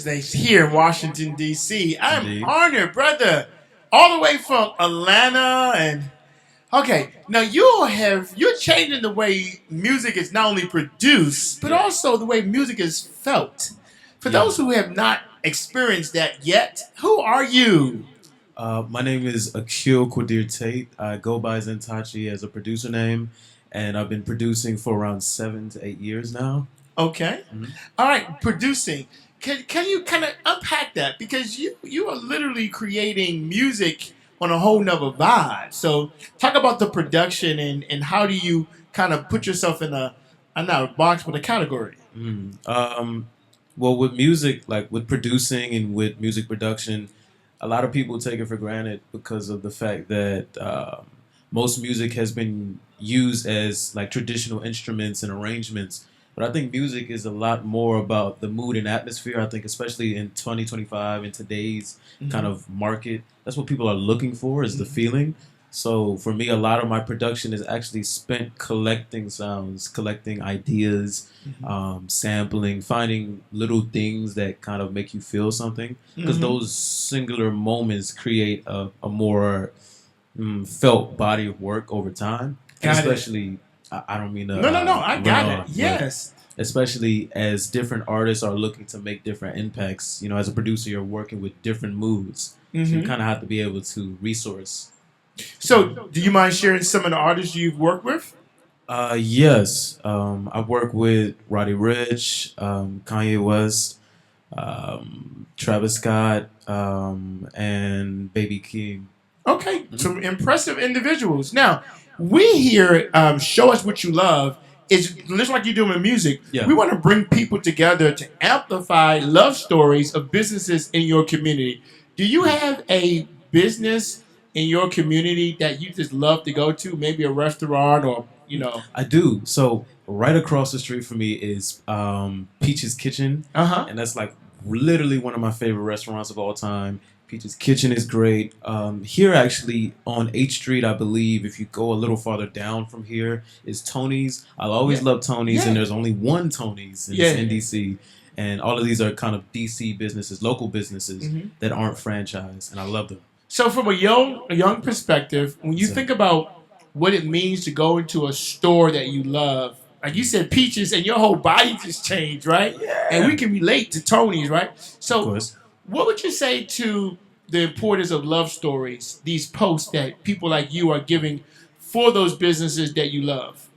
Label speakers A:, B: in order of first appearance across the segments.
A: Wednesdays here in Washington, D.C. I'm
B: Indeed.
A: honored, brother, all the way from Atlanta. And okay, now you're changing the way music is not only produced, but also the way music is felt. For
B: Yeah.
A: those who have not experienced that yet, who are you?
B: My name is Akil Quadir Tate. I go by Zentachi as a producer name, and I've been producing for around 7 to 8 years now.
A: Okay.
B: Mhm.
A: All right, producing. Can you kind of unpack that? Because you are literally creating music on a whole nother vibe. So talk about the production and how do you kind of put yourself in not a box, but a category.
B: Mm. Well, with music, like with producing and with music production, a lot of people take it for granted because of the fact that most music has been used as like traditional instruments and arrangements. But I think music is a lot more about the mood and atmosphere. I think, especially in 2025, in today's kind
A: Mhm.
B: of market, that's what people are looking for is the
A: Mhm.
B: feeling. So for me, a lot of my production is actually spent collecting sounds, collecting ideas,
A: Mhm.
B: sampling, finding little things that kind of make you feel something. Because
A: Mhm.
B: those singular moments create a more felt body of work over time. And
A: Got it.
B: especially, I don't mean to
A: No. I
B: run
A: got it.
B: on, but
A: Yes.
B: especially as different artists are looking to make different impacts, as a producer, you're working with different moods. So you
A: Hmm.
B: kind of have to be able to resource.
A: So do you mind sharing some of the artists you've worked with?
B: Yes. I work with Roddy Ricch, Kanye West, Travis Scott, and Baby King.
A: Okay,
B: Mhm.
A: some impressive individuals. Now, we here, Show Us What You Love, is just like you do in music.
B: Yeah.
A: We want to bring people together to amplify love stories of businesses in your community. Do you have a business in your community that you just love to go to? Maybe a restaurant or.
B: I do. So right across the street from me is Peach's Kitchen,
A: Uh huh.
B: and that's like literally one of my favorite restaurants of all time. Peach's Kitchen is great. Here, actually, on H Street, I believe, if you go a little farther down from here, is Tony's. I'll always
A: Yeah.
B: love Tony's, and
A: Yeah.
B: there's only one Tony's, and it's
A: Yeah.
B: in DC. And all of these are kind of DC businesses, local businesses
A: Hmm.
B: that aren't franchised, and I love them.
A: So, from a young perspective, when you
B: So,
A: think about what it means to go into a store that you love, like you said, Peaches, and your whole body just changed, right? And we
B: yeah,
A: can relate to Tony's, right?
B: of
A: So,
B: course.
A: what would you say to the importance of love stories? These posts that people like you are giving for those businesses that you love.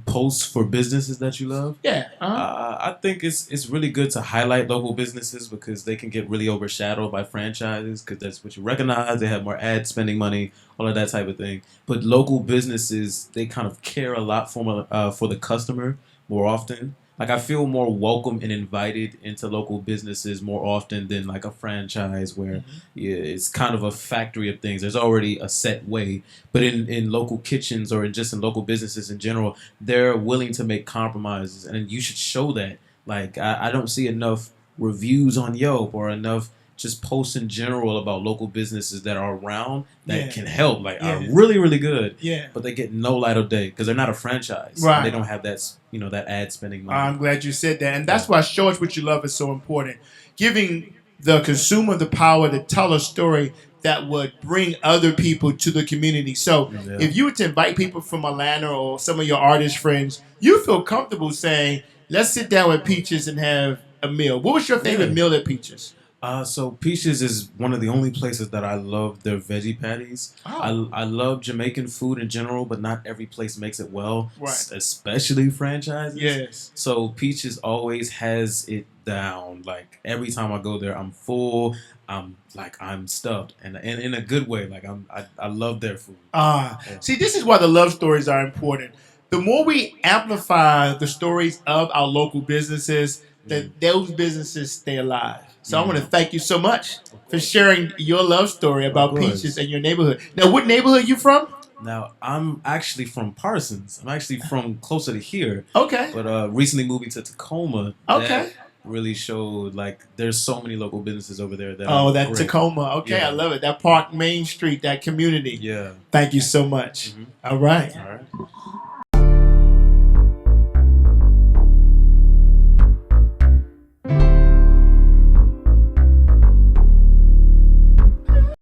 B: Posts for businesses that you love.
A: Yeah. Uh-huh.
B: I think it's really good to highlight local businesses because they can get really overshadowed by franchises because that's what you recognize. They have more ad spending money, all of that type of thing. But local businesses, they kind of care a lot for the customer more often. Like I feel more welcome and invited into local businesses more often than like a franchise where yeah, it's kind of a factory of things. There's already a set way. But in local kitchens or just in local businesses in general, they're willing to make compromises, and you should show that. Like I don't see enough reviews on Yelp or enough just posts in general about local businesses that are around that
A: Yeah.
B: can help, like are
A: Yeah.
B: really really good,
A: Yeah.
B: but they get no light of day because they're not a franchise. And they
A: Right.
B: don't have that ad spending money.
A: I'm glad you said that. And
B: Yeah.
A: that's why Show Us What You Love is so important. Giving the consumer the power to tell a story that would bring other people to the community. So
B: Yeah.
A: if you were to invite people from Atlanta or some of your artist friends, you feel comfortable saying, let's sit down with Peaches and have a meal. What was your favorite
B: Yeah.
A: meal at Peaches?
B: So Peaches is one of the only places that I love their veggie patties.
A: Oh,
B: I love Jamaican food in general, but not every place makes it well,
A: right.
B: especially franchises.
A: Yes.
B: So Peaches always has it down. Like every time I go there, I'm full. I'm stuffed, and in a good way. Like I love their food. Yeah.
A: See, this is why the love stories are important. The more we amplify the stories of our local businesses,
B: Mm.
A: that those businesses stay alive. So I want to
B: Mm.
A: thank you so much for sharing your love story
B: Of
A: about Peaches
B: course.
A: and your neighborhood. Now, what neighborhood you from?
B: Now I'm actually from Parsons. I'm actually from closer to here,
A: Okay.
B: but recently moving to Tacoma.
A: Okay.
B: That really showed like there's so many local businesses over there that
A: Oh,
B: are
A: that
B: great.
A: Tacoma. Okay, I
B: Yeah.
A: love it. That Park Main Street, that community.
B: Yeah.
A: Thank you so much.
B: Hmm.
A: All right.
B: All right.